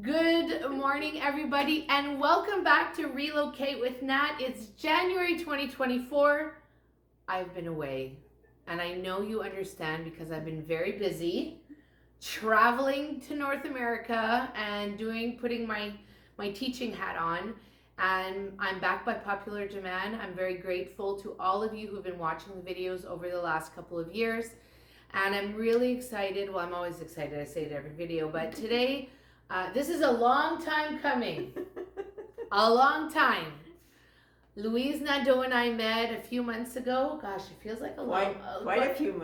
Good morning, everybody, and welcome back to Relocate with Nat. It's January 2024. I've been away, and I know you understand because I've been very busy traveling to North America and putting my teaching hat on. And I'm back by popular demand. I'm very grateful to all of you who've been watching the videos over the last couple of years. And I'm really excited. Well, I'm always excited. I say it every video, but today, this is a long time coming. A long time. Louise Nadeau and I met a few months ago. Gosh, it feels like quite a few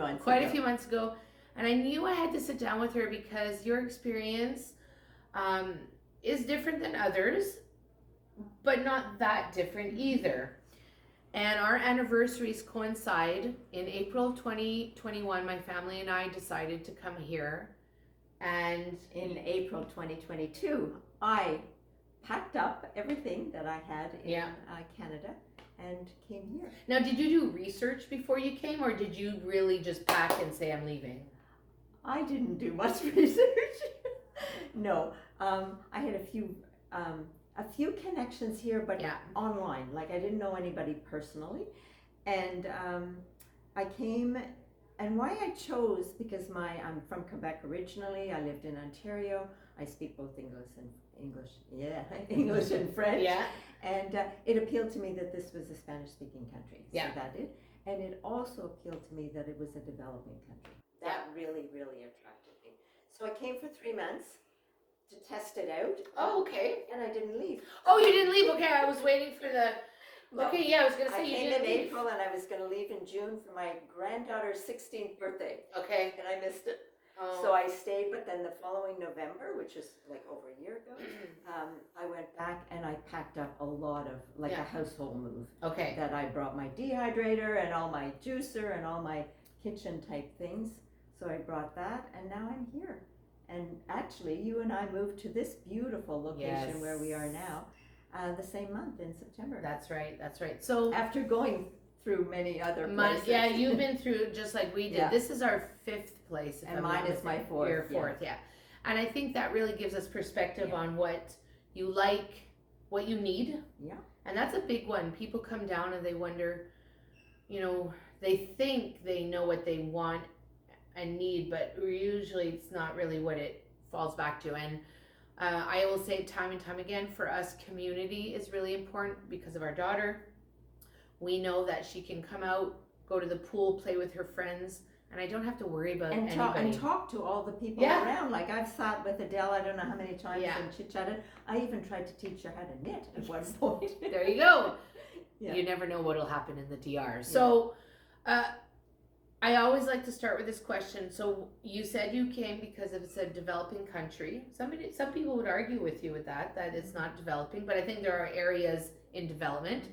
months ago. And I knew I had to sit down with her because your experience is different than others, but not that different either. And our anniversaries coincide. In April of 2021, my family and I decided to come here. And in April 2022, I packed up everything that I had in Canada and came here. Now, did you do research before you came, or did you really just pack and say, I'm leaving? I didn't do much research. No, I had a few connections here, but online. Like, I didn't know anybody personally. And I came, and why I chose, because I'm from Quebec originally. I lived in Ontario. I speak both English and French. Yeah. And it appealed to me that this was a Spanish-speaking country. Yeah. So that did. And it also appealed to me that it was a developing country. That really, really attracted me. So I came for 3 months to test it out. Oh, okay. And I didn't leave. Oh, you didn't leave? Okay, I was waiting for the... No, okay, yeah, I was going to say you didn't leave. I came in April and I was going to leave in June for my granddaughter's 16th birthday. Okay. And I missed it. Oh. So I stayed, but then the following November, which is like over a year ago, I went back and I packed up a lot of, a household move. Okay. That I brought my dehydrator and all my juicer and all my kitchen type things. So I brought that, and now I'm here. And actually, you and I moved to this beautiful location where we are now the same month in September. That's right. So after going through many other places. Yeah, you've been through just like we did. Yeah. This is our 5th place. And mine is my 4th. Your 4th, yeah. And I think that really gives us perspective on what you like, what you need. Yeah. And that's a big one. People come down and they wonder, they think they know what they want and need, but usually it's not really what it falls back to. And I will say time and time again, for us, community is really important because of our daughter. We know that she can come out, go to the pool, play with her friends, and I don't have to worry about anybody. And talk to all the people around. Like, I've sat with Adele, I don't know how many times, and chit-chatted. I even tried to teach her how to knit at one point. There you go. You never know what will happen in the DR. So, I always like to start with this question. So you said you came because it's a developing country. Some people would argue with you with that it's not developing, but I think there are areas in development.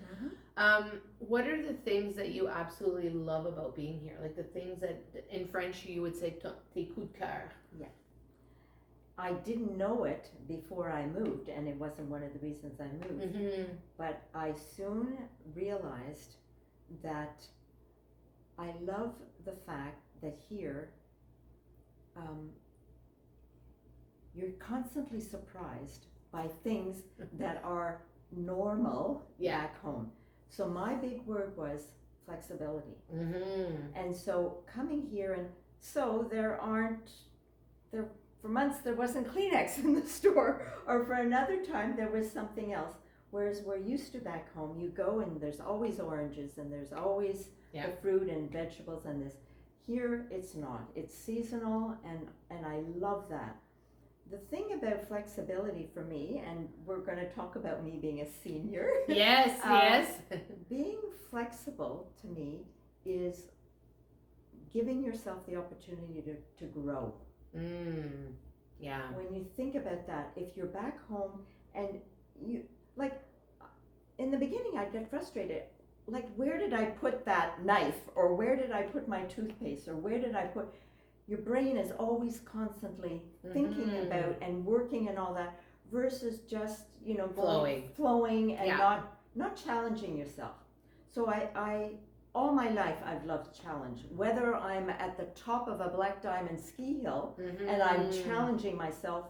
Mm-hmm. What are the things that you absolutely love about being here? Like the things that in French you would say tes coups de cœur. Yeah. I didn't know it before I moved, and it wasn't one of the reasons I moved. Mm-hmm. But I soon realized that I love the fact that here you're constantly surprised by things that are normal back home. So my big word was flexibility. Mm-hmm. And so coming here, and so for months there wasn't Kleenex in the store, or for another time there was something else. Whereas we're used to back home, you go and there's always oranges and there's always the fruit and vegetables and this. Here it's not. It's seasonal, and I love that. The thing about flexibility for me, and we're going to talk about me being a senior. Yes. Being flexible to me is giving yourself the opportunity to grow. Yeah. When you think about that, if you're back home and you, like, in the beginning I'd get frustrated. Like, where did I put that knife? Or where did I put my toothpaste? Or where did I put... Your brain is always constantly thinking about and working and all that, versus just, flowing and not challenging yourself. So I all my life I've loved challenge. Whether I'm at the top of a Black Diamond ski hill and I'm challenging myself,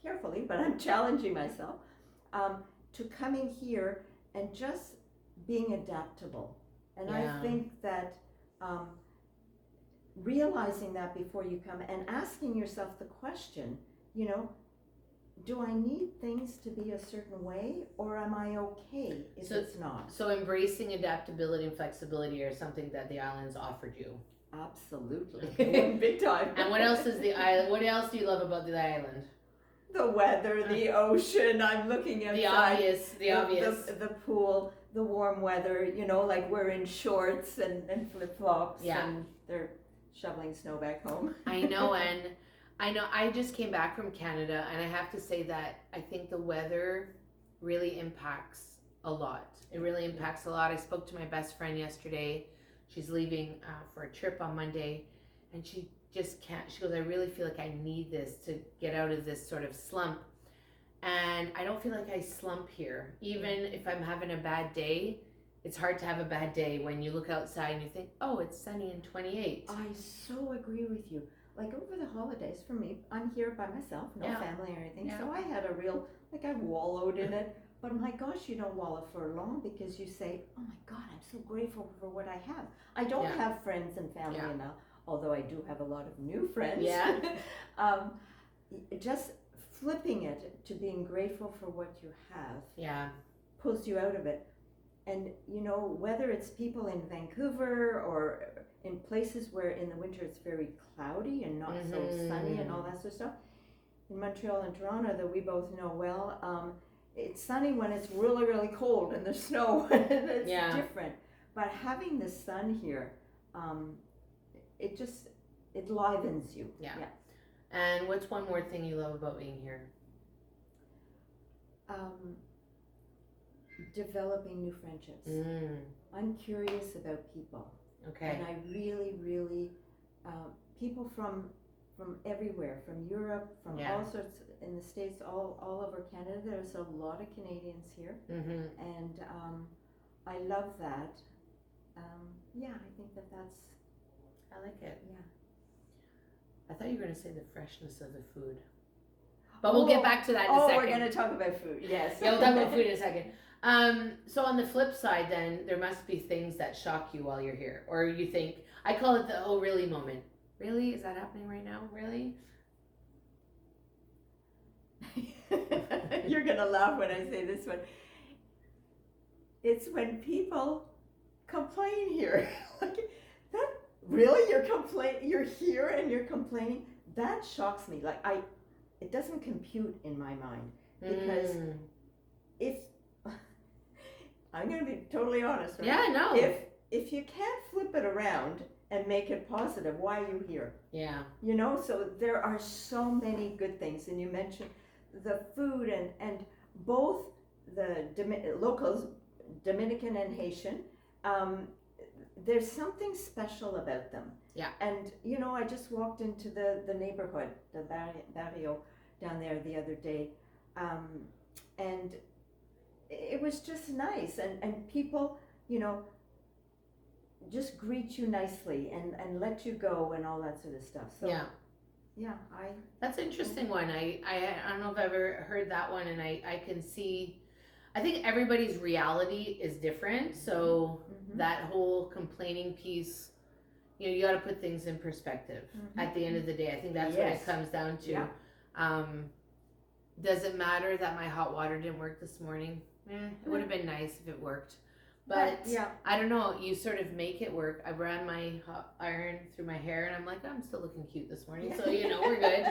carefully, but I'm challenging myself, to coming here and just being adaptable. And Yeah. I think that realizing that before you come and asking yourself the question, you know, do I need things to be a certain way, or am I okay if it's not? So embracing adaptability and flexibility are something that the islands offered you. Absolutely. Okay. Big time. And what else is the island? What else do you love about the island? The weather, the ocean, I'm looking outside. The obvious. The pool, the warm weather, you know, like we're in shorts and flip-flops, Yeah. and they're shoveling snow back home. I know, and I just came back from Canada, and I have to say that I think the weather really impacts a lot. It really impacts a lot. I spoke to my best friend yesterday. She's leaving for a trip on Monday, and she just can't. She goes, I really feel like I need this to get out of this sort of slump. And I don't feel like I slump here. Even if I'm having a bad day, it's hard to have a bad day when you look outside and you think, oh, it's sunny and 28. I so agree with you. Like over the holidays, for me, I'm here by myself, no Yeah. family or anything. Yeah. So I had a real, like I wallowed in it. But my gosh, you don't wallow for long, because you say, oh my God, I'm so grateful for what I have. I don't Yeah. have friends and family Yeah. now, although I do have a lot of new friends. Yeah. Just flipping it to being grateful for what you have Yeah. pulls you out of it. And you know, whether it's people in Vancouver or in places where in the winter it's very cloudy and not so sunny and all that sort of stuff. In Montreal and Toronto, that we both know well, it's sunny when it's really, really cold and there's snow and it's Yeah. different. But having the sun here, it livens you. Yeah. And what's one more thing you love about being here? Developing new friendships. I'm curious about people. Okay. And I really, really, people from everywhere, from Europe, from Yeah. all sorts, in the States, all over Canada. There's a lot of Canadians here, and I love that. I think that's. I like it. Yeah. I thought you were going to say the freshness of the food. But we'll get back to that in a second. We're going to talk about food, yes. Yeah, we'll talk about food in a second. So on the flip side then, there must be things that shock you while you're here. Or you think, I call it the oh really moment. Really? Is that happening right now? Really? You're going to laugh when I say this one. It's when people complain here. Like, that, really? You're here and you're complaining? That shocks me. Like, it doesn't compute in my mind. Because if, I'm going to be totally honest, right? Yeah, no. If you can't flip it around and make it positive, why are you here? Yeah. You know, so there are so many good things. And you mentioned the food and both the locals, Dominican and Haitian, there's something special about them. Yeah. And, you know, I just walked into the neighborhood, the barrio down there the other day, and it was just nice. And people, you know, just greet you nicely and let you go and all that sort of stuff. So, yeah, That's an interesting one. I don't know if I've ever heard that one, and I can see, I think everybody's reality is different, so that whole complaining piece, you know, you got to put things in perspective at the end of the day. I think that's what it comes down to. Yeah. Does it matter that my hot water didn't work this morning? It would have been nice if it worked. But I don't know, you sort of make it work. I ran my hot iron through my hair and I'm like, I'm still looking cute this morning. So, you know, we're good.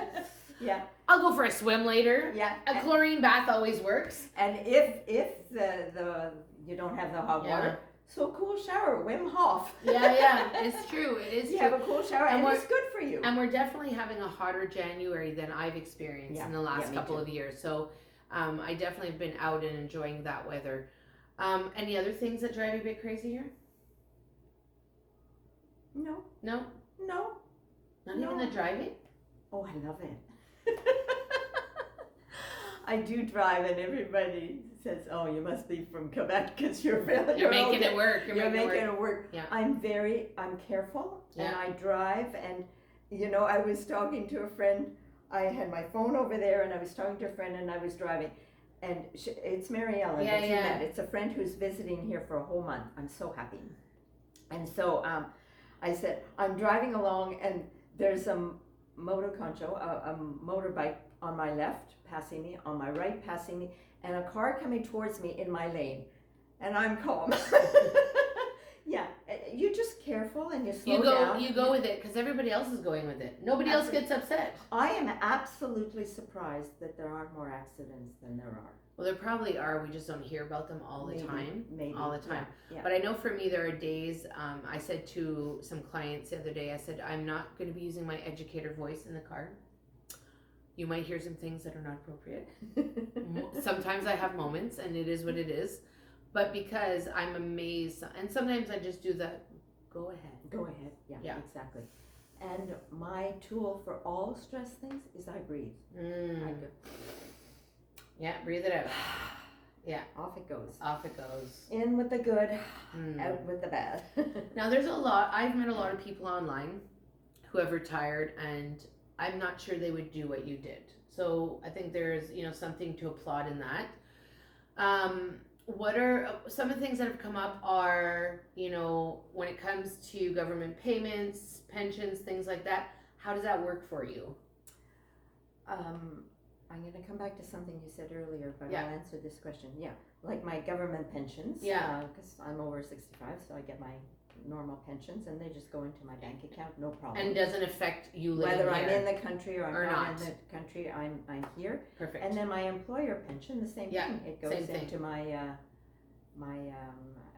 Yeah. I'll go for a swim later. Yeah. A chlorine bath always works. And if the you don't have the hot water, so cool shower, Wim Hof. Yeah, it's true. It is true. You have a cool shower and it's good for you. And we're definitely having a hotter January than I've experienced in the last couple of years. So I definitely have been out and enjoying that weather. Any other things that drive you a bit crazy here? No. Not even the driving? Oh, I love it. I do drive, and everybody says, "Oh, you must be from Quebec because you're making it work. You're making it work." Yeah. I'm careful, and I drive, and you know, I was talking to a friend I had my phone over there, and I was talking to a friend, and I was driving. And it's Mary Ellen that you met. It's a friend who's visiting here for a whole month. I'm so happy. And so I said, I'm driving along, and there's a motoconcho, a motorbike on my left passing me, on my right passing me, and a car coming towards me in my lane. And I'm calm. Yeah, you're just careful and you slow down. You go with it because everybody else is going with it. Nobody else gets upset. I am absolutely surprised that there aren't more accidents than there are. Well, there probably are. We just don't hear about them all the time. Maybe. All the time. Yeah. But I know for me, there are days, I said to some clients the other day, I said, I'm not going to be using my educator voice in the car. You might hear some things that are not appropriate. Sometimes I have moments, and it is what it is. But because I'm amazed, and sometimes I just do the, go ahead. Go ahead, yeah, exactly. And my tool for all stress things is I breathe. I go. Yeah, breathe it out. Yeah. Off it goes. Off it goes. In with the good, out with the bad. Now I've met a lot of people online who have retired, and I'm not sure they would do what you did. So I think there's, something to applaud in that. What are some of the things that have come up are, when it comes to government payments, pensions, things like that, how does that work for you? I'm going to come back to something you said earlier, but I'll answer this question. Yeah, like my government pensions. Yeah. Because I'm over 65, so I get my normal pensions, and they just go into my bank account, no problem. And doesn't affect you living whether here. I'm in the country or I'm not in the country. I'm here. Perfect. And then my employer pension, the same thing. It goes into my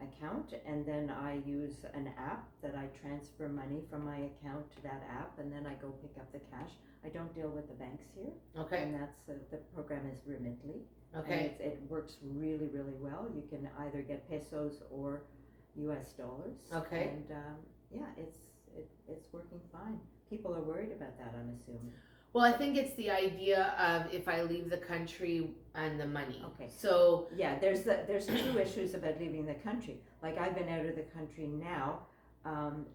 account, and then I use an app that I transfer money from my account to that app, and then I go pick up the cash. I don't deal with the banks here. Okay. And that's the program is Remitly. Okay. And it works really, really well. You can either get pesos or U.S. dollars. Okay. And it's working fine. People are worried about that, I'm assuming. Well, I think it's the idea of if I leave the country and the money. Okay. So yeah, there's two issues about leaving the country. Like I've been out of the country now,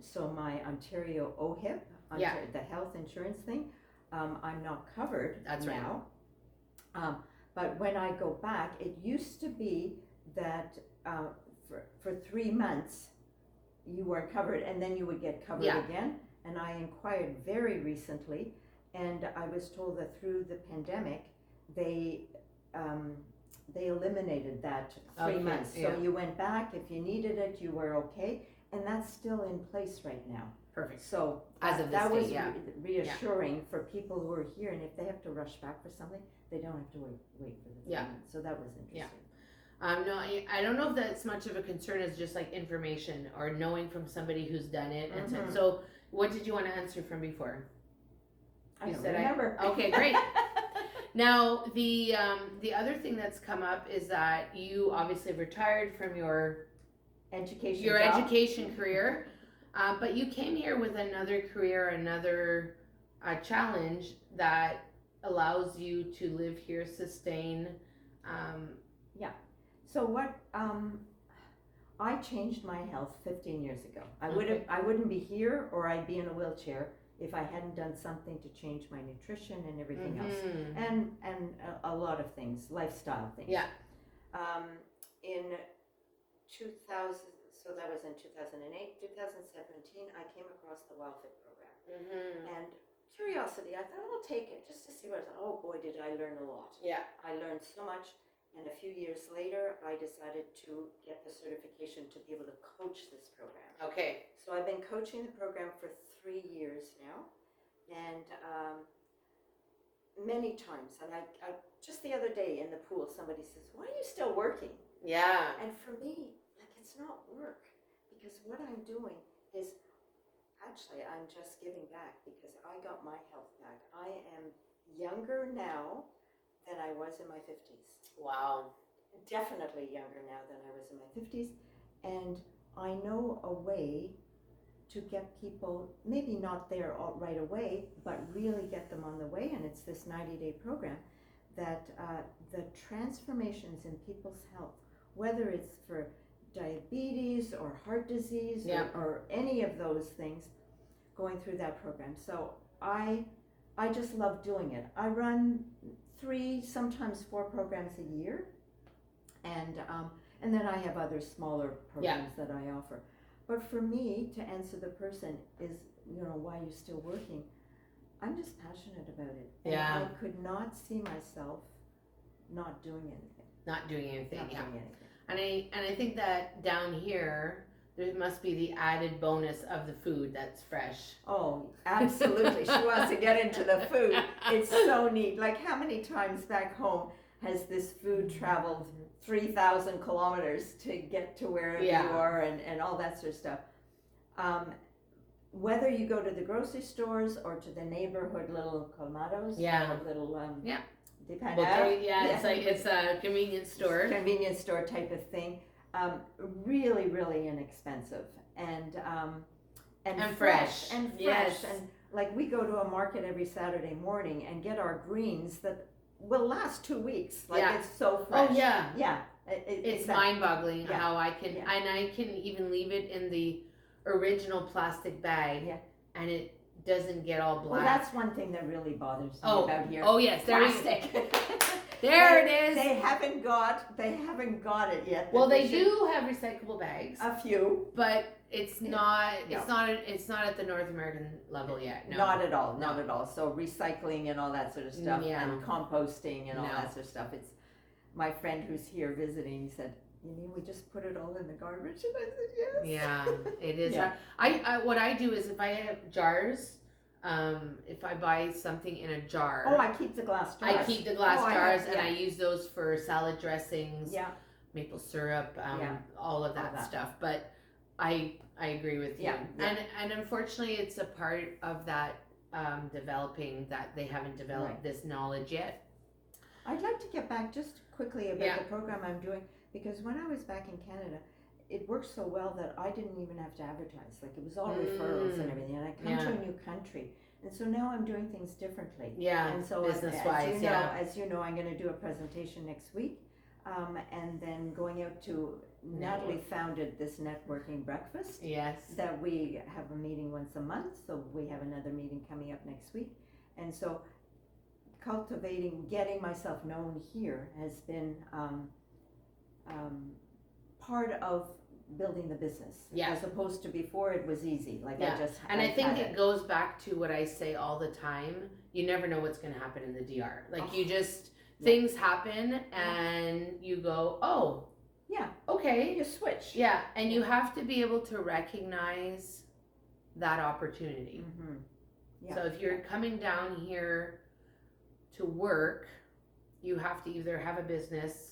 so my Ontario OHIP, the health insurance thing, I'm not covered. That's now. Right. But when I go back, it used to be that for 3 months you weren't covered, and then you would get covered again. And I inquired very recently, and I was told that through the pandemic, they eliminated that 3 months. So you went back, if you needed it, you were okay, and that's still in place right now. Perfect. So as of this that was day, reassuring for people who are here, and if they have to rush back for something, they don't have to wait for the 3 months. So that was interesting. Yeah. No, I don't know if that's much of a concern as just like information or knowing from somebody who's done it. And so what did you want to answer from before? I don't remember. Okay, great. Now, the other thing that's come up is that you obviously have retired from your education career, but you came here with another career, another challenge that allows you to live here, sustain. So what? I changed my health 15 years ago. I wouldn't be here, or I'd be in a wheelchair if I hadn't done something to change my nutrition and everything else, and a lot of things, lifestyle things. Yeah. In 2000, so that was in 2008, 2017, I came across the WildFit program, and curiosity, I thought I'll take it just to see what it's. Oh boy, did I learn a lot. Yeah. I learned so much. And a few years later, I decided to get the certification to be able to coach this program. Okay. So I've been coaching the program for 3 years now, and many times. And I just the other day in the pool, somebody says, "Why are you still working?" Yeah. And for me, like, it's not work, because what I'm doing is actually I'm just giving back, because I got my health back. I am younger now than I was in my 50s. Wow. Definitely younger now than I was in my 50s. And I know a way to get people, maybe not there right away, but really get them on the way. And it's this 90-day program that the transformations in people's health, whether it's for diabetes or heart disease or any of those things, going through that program. So I I just love doing it. I run 3, sometimes 4 programs a year, and then I have other smaller programs that I offer. But for me, to answer the person is, why you're still working, I'm just passionate about it. And I could not see myself not doing anything. Not doing anything, Not doing anything. And I think that down here, there must be the added bonus of the food that's fresh. Oh, absolutely. She wants to get into the food. It's so neat. Like, how many times back home has this food traveled 3,000 kilometers to get to wherever you are and all that sort of stuff. Whether you go to the grocery stores or to the neighborhood little colmados, little it's a convenience store. Convenience store type of thing. Really, really inexpensive and fresh. And yes. And like, we go to a market every Saturday morning and get our greens that will last 2 weeks. Like, it's so fresh. Oh yeah. Yeah. It's mind-boggling how I can, and I can even leave it in the original plastic bag, and it doesn't get all black. Well, that's one thing that really bothers me about here. Oh yes, plastic. There it is. They haven't got it yet. Well, they do have recyclable bags. A few, but it's not. It's not at the North American level yet. No. Not at all. Not at all. So recycling and all that sort of stuff, and composting and all that sort of stuff. It's my friend who's here visiting said, "You mean we just put it all in the garbage?" And I said, "Yes." Yeah, it is. I what I do is, if I have jars. If I buy something in a jar. Oh, I keep the glass jars. I keep the glass jars, and I use those for salad dressings, maple syrup, all of that stuff. But I agree with you. And unfortunately, it's a part of that developing that they haven't developed this knowledge yet. I'd like to get back just quickly about the program I'm doing, because when I was back in Canada, it worked so well that I didn't even have to advertise. Like, it was all referrals and everything. And I come to a new country. And so now I'm doing things differently. Yeah, and so business-wise, as you know, I'm going to do a presentation next week. And then going out to, Natalie founded this networking breakfast. Yes. That we have a meeting once a month. So we have another meeting coming up next week. And so getting myself known here has been part of building the business, as opposed to before it was easy. Like, I think it goes back to what I say all the time. You never know what's going to happen in the DR. Like, you just things happen and you go, oh, okay, you switch. And you have to be able to recognize that opportunity. So if you're coming down here to work, you have to either have a business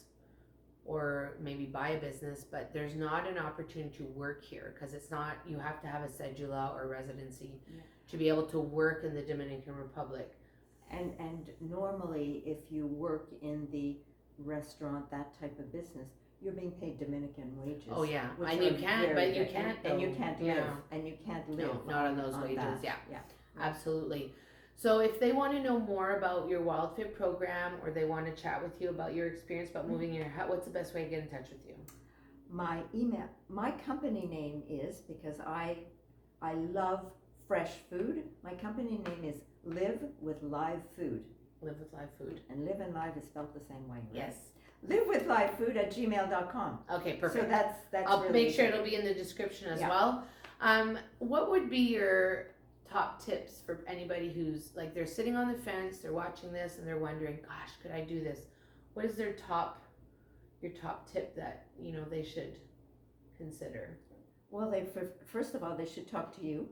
or maybe buy a business, but there's not an opportunity to work here, because it's not, you have to have a cedula or residency to be able to work in the Dominican Republic. And normally, if you work in the restaurant, that type of business, you're being paid Dominican wages. Oh yeah, and you can't, but you can't, and you can't live, and you can't live. No, not on those wages. Yeah, absolutely. So if they want to know more about your WildFit program, or they want to chat with you about your experience about moving here, what's the best way to get in touch with you? My company name is, because I love fresh food, my company name is Live with Live Food. Live with Live Food. And live and live is spelled the same way, right? Yes. livewithlivefood@gmail.com. Okay, perfect. So that's I'll really make sure easy. it'll be in the description as well. What would be your top tips for anybody who's like, they're sitting on the fence, they're watching this and they're wondering, gosh, could I do this? What is your top tip that, they should consider? Well, first of all, they should talk to you.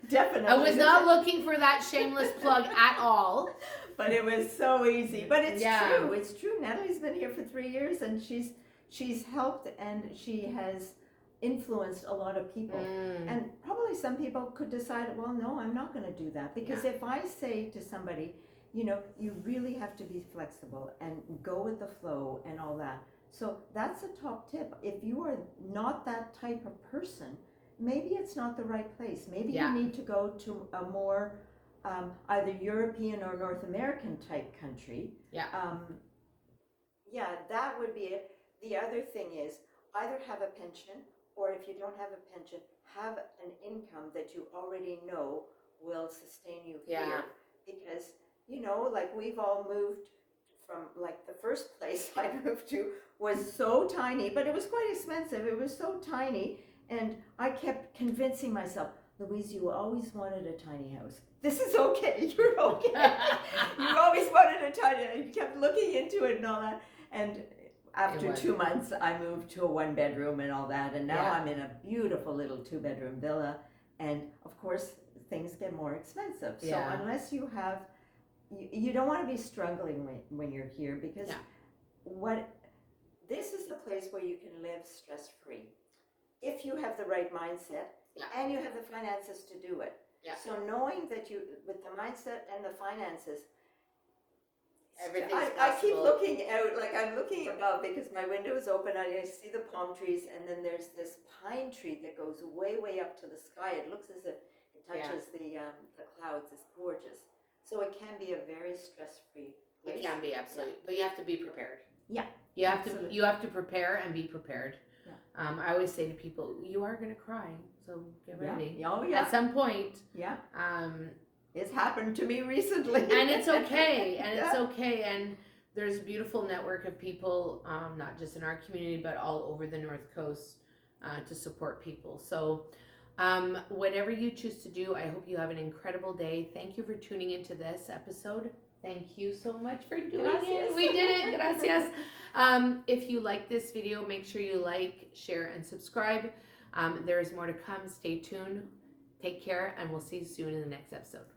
Definitely. I was not looking for that shameless plug at all. But it was so easy. But it's true. It's true. Natalie's been here for 3 years, and she's helped, and she has influenced a lot of people. And probably some people could decide, well, no, I'm not going to do that. Because if I say to somebody, you really have to be flexible and go with the flow and all that. So that's a top tip. If you are not that type of person, maybe it's not the right place. Maybe you need to go to a more either European or North American type country. That would be it. The other thing is, either have a pension, or if you don't have a pension, have an income that you already know will sustain you Yeah. here. Because, you know, like we've all moved from, like the first place I moved to was so tiny, but it was quite expensive. It was so tiny. And I kept convincing myself, Louise, you always wanted a tiny house. This is okay. You're okay. You always wanted a tiny. You kept looking into it and all that. And after 2 months, I moved to a 1-bedroom and all that. And now Yeah. I'm in a beautiful little 2-bedroom villa. And of course, things get more expensive. So Yeah. unless you have, you don't want to be struggling when you're here, because this is the place where you can live stress-free. If you have the right mindset and you have the finances to do it. Yeah. So knowing that you, with the mindset and the finances, Everything's I keep possible. looking out, like I'm looking above because my window is open. I see the palm trees, and then there's this pine tree that goes way, way up to the sky. It looks as if it touches the clouds. It's gorgeous. So it can be a very stress-free place. It can be, absolutely, but you have to be prepared. Yeah, you have absolutely. to. You have to prepare and be prepared. Yeah. I always say to people, you are going to cry, so get ready. Yeah. Oh yeah. At some point. Yeah. It's happened to me recently, and it's okay. And Yeah. it's okay. And there's a beautiful network of people, not just in our community, but all over the North Coast, to support people. So. Whatever you choose to do, I hope you have an incredible day. Thank you for tuning into this episode. Thank you so much for doing it. We did it. Gracias. If you like this video, make sure you like, share, and subscribe. There is more to come. Stay tuned. Take care, and we'll see you soon in the next episode.